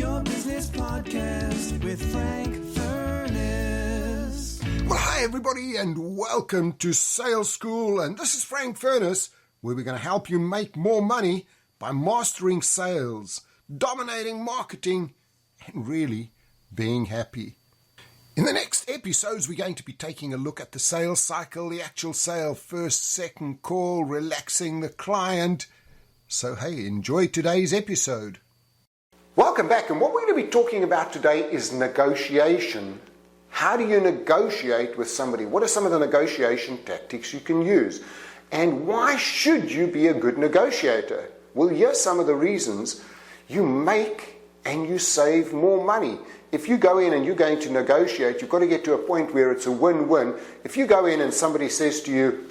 Your Business Podcast with Frank Furness. Well, hi everybody and welcome to Sales School, and this is Frank Furness, where we're going to help you make more money by mastering sales, dominating marketing, and really being happy. In the next episodes, we're going to be taking a look at the sales cycle, the actual sale, first, second call, relaxing the client. So hey, enjoy today's episode. Welcome back, and what we're going to be talking about today is negotiation. How do you negotiate with somebody? What are some of the negotiation tactics you can use? And why should you be a good negotiator? Well, here's some of the reasons. You make and you save more money. If you go in and you're going to negotiate, you've got to get to a point where it's a win-win. If you go in and somebody says to you,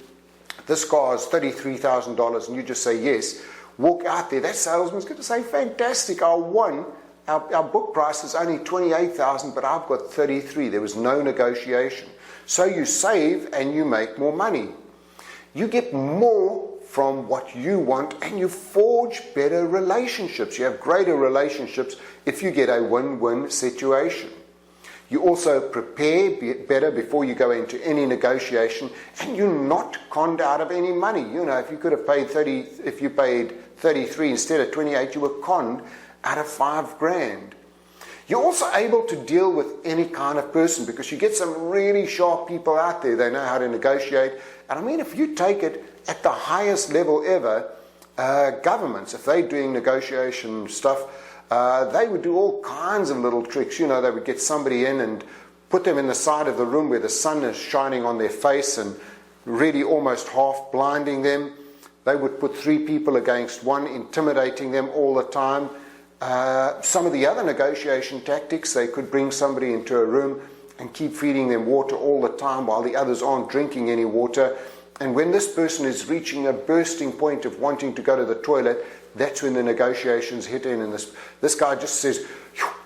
this car is $33,000, and you just say yes, walk out there, that salesman's going to say, fantastic, I won. Our book price is only $28,000, but I've got $33,000. There was no negotiation. So you save and you make more money. You get more from what you want, and you forge better relationships. You have greater relationships if you get a win-win situation. You also prepare better before you go into any negotiation, and you're not conned out of any money. You know, if you could have paid if you paid 33 instead of 28, you were conned out of $5,000. You're also able to deal with any kind of person because you get some really sharp people out there. They know how to negotiate. And I mean, if you take it at the highest level ever, governments, if they're doing negotiation stuff, they would do all kinds of little tricks. You know, they would get somebody in and put them in the side of the room where the sun is shining on their face and really almost half blinding them. They would put 3 people against 1, intimidating them all the time. Some of the other negotiation tactics, they could bring somebody into a room and keep feeding them water all the time while the others aren't drinking any water. And when this person is reaching a bursting point of wanting to go to the toilet, that's when the negotiations hit in, and this guy just says,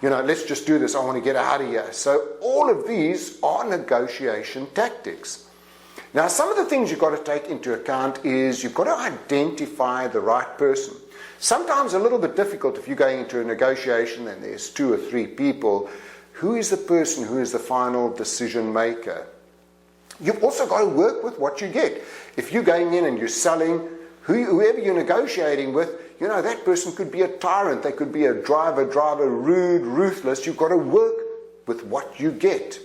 you know, let's just do this, I want to get out of here. So all of these are negotiation tactics. Now, some of the things you've got to take into account is you've got to identify the right person. Sometimes a little bit difficult if you're going into a negotiation and there's 2 or 3 people. Who is the person who is the final decision maker? You've also got to work with what you get. If you're going in and you're selling, whoever you're negotiating with, you know, that person could be a tyrant. They could be a driver, rude, ruthless. You've got to work with what you get.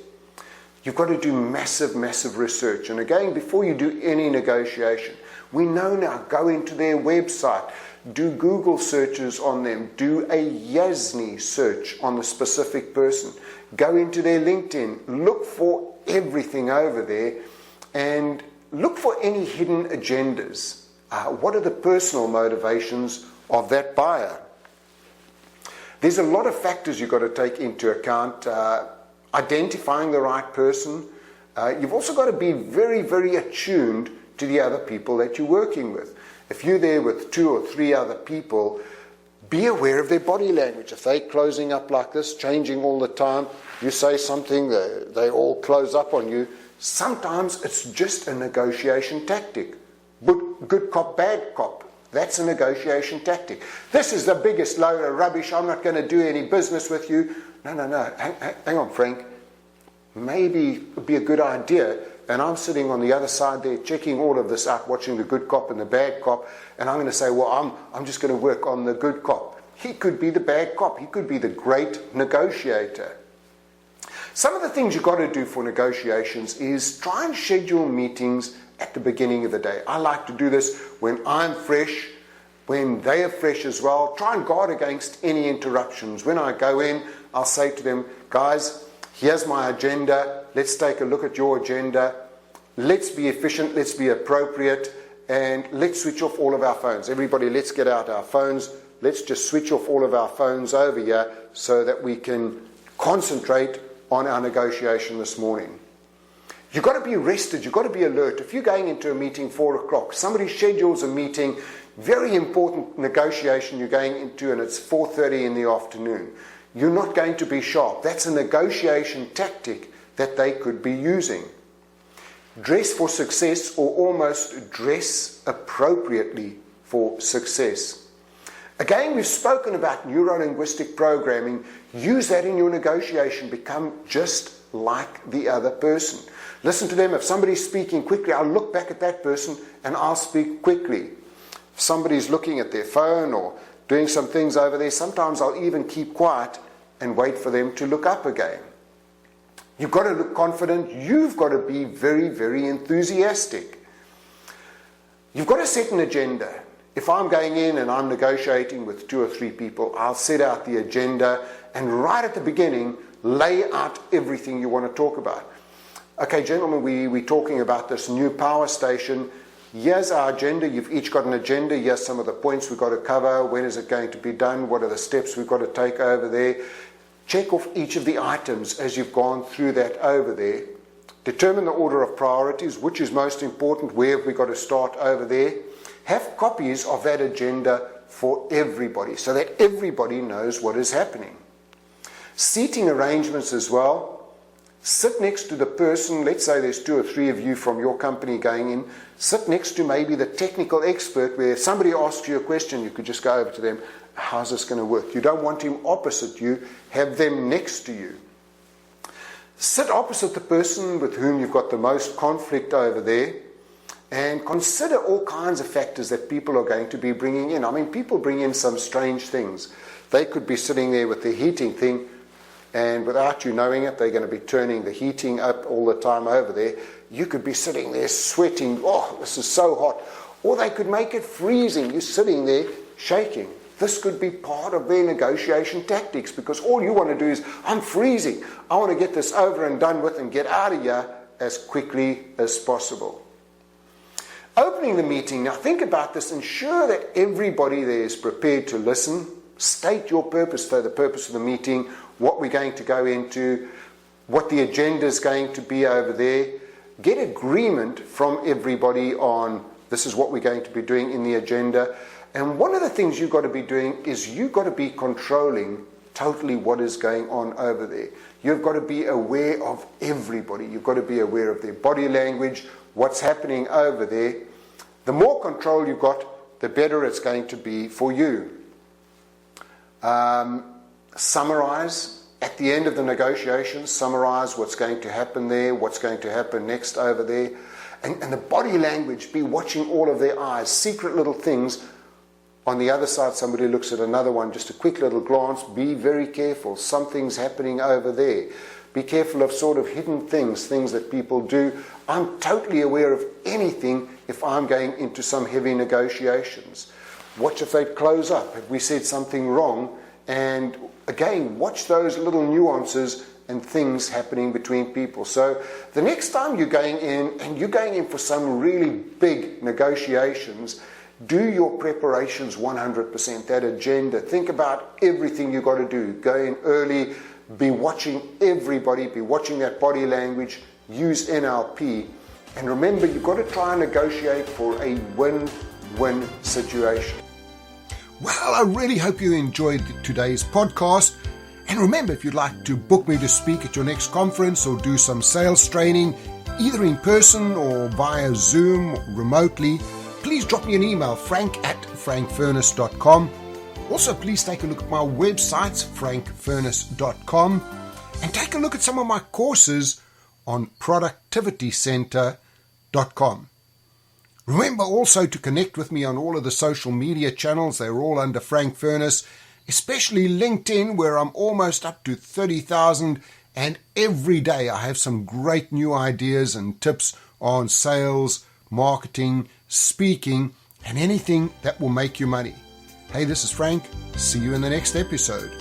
You've got to do massive research. And again, before you do any negotiation, we know now, go into their website, do Google searches on them, do a Yasni search on the specific person, go into their LinkedIn, look for everything over there, and look for any hidden agendas. What are the personal motivations of that buyer? There's a lot of factors you've got to take into account. Identifying the right person. You've also got to be very attuned to the other people that you're working with. If you're there with 2 or 3 other people, be aware of their body language. If they're closing up like this, changing all the time, you say something, they all close up on you. Sometimes it's just a negotiation tactic. But good cop, bad cop. That's a negotiation tactic. This is the biggest load of rubbish. I'm not going to do any business with you. No. Hang on, Frank. Maybe it would be a good idea. And I'm sitting on the other side there checking all of this out, watching the good cop and the bad cop. And I'm going to say, well, I'm just going to work on the good cop. He could be the bad cop. He could be the great negotiator. Some of the things you've got to do for negotiations is try and schedule meetings at the beginning of the day. I like to do this when I'm fresh, when they are fresh as well. Try and guard against any interruptions. When I go in, I'll say to them, guys, here's my agenda. Let's take a look at your agenda. Let's be efficient. Let's be appropriate. And let's switch off all of our phones. Everybody, let's get out our phones. Let's just switch off all of our phones over here so that we can concentrate on our negotiation this morning. You've got to be rested. You've got to be alert. If you're going into a meeting 4 o'clock, somebody schedules a meeting, very important negotiation you're going into, and it's 4:30 in the afternoon. You're not going to be sharp. That's a negotiation tactic that they could be using. Dress for success, or almost dress appropriately for success. Again, we've spoken about neuro-linguistic programming. Use that in your negotiation. Become just like the other person. Listen to them. If somebody's speaking quickly, I'll look back at that person and I'll speak quickly. If somebody's looking at their phone or doing some things over there, sometimes I'll even keep quiet and wait for them to look up again. You've got to look confident. You've got to be very, very enthusiastic. You've got to set an agenda. If I'm going in and I'm negotiating with 2 or 3 people, I'll set out the agenda and right at the beginning, lay out everything you want to talk about. Okay, gentlemen, we're talking about this new power station. Here's our agenda. You've each got an agenda. Here's some of the points we've got to cover. When is it going to be done? What are the steps we've got to take over there? Check off each of the items as you've gone through that over there. Determine the order of priorities, which is most important, where have we got to start over there. Have copies of that agenda for everybody so that everybody knows what is happening. Seating arrangements as well. Sit next to the person, let's say there's 2 or 3 of you from your company going in, sit next to maybe the technical expert where if somebody asks you a question, you could just go over to them, how's this going to work? You don't want him opposite you, have them next to you. Sit opposite the person with whom you've got the most conflict over there and consider all kinds of factors that people are going to be bringing in. I mean, people bring in some strange things. They could be sitting there with the heating thing and without you knowing it, they're going to be turning the heating up all the time over there. You could be sitting there sweating, oh, this is so hot. Or they could make it freezing. You're sitting there shaking. This could be part of their negotiation tactics because all you want to do is, I'm freezing. I want to get this over and done with and get out of here as quickly as possible. Opening the meeting, now think about this. Ensure that everybody there is prepared to listen. State your purpose for the purpose of the meeting, what we're going to go into, what the agenda is going to be over there. Get agreement from everybody on this is what we're going to be doing in the agenda. And one of the things you've got to be doing is you've got to be controlling totally what is going on over there. You've got to be aware of everybody. You've got to be aware of their body language, what's happening over there. The more control you've got, the better it's going to be for you. Summarize at the end of the negotiations, summarize what's going to happen there, what's going to happen next over there. And the body language, be watching all of their eyes, secret little things. On the other side, somebody looks at another one, just a quick little glance. Be very careful. Something's happening over there. Be careful of sort of hidden things, things that people do. I'm totally aware of anything if I'm going into some heavy negotiations. Watch if they close up. Have we said something wrong? And again, watch those little nuances and things happening between people. So the next time you're going in, and you're going in for some really big negotiations, do your preparations 100%, that agenda. Think about everything you've got to do. Go in early, be watching everybody, be watching that body language, use NLP. And remember, you've got to try and negotiate for a win-win situation. Well, I really hope you enjoyed today's podcast. And remember, if you'd like to book me to speak at your next conference or do some sales training, either in person or via Zoom or remotely, please drop me an email, frank@frankfurness.com. Also, please take a look at my website, frankfurness.com, and take a look at some of my courses on productivitycenter.com. Remember also to connect with me on all of the social media channels. They're all under Frank Furness, especially LinkedIn, where I'm almost up to 30,000. And every day I have some great new ideas and tips on sales, marketing, speaking, and anything that will make you money. Hey, this is Frank. See you in the next episode.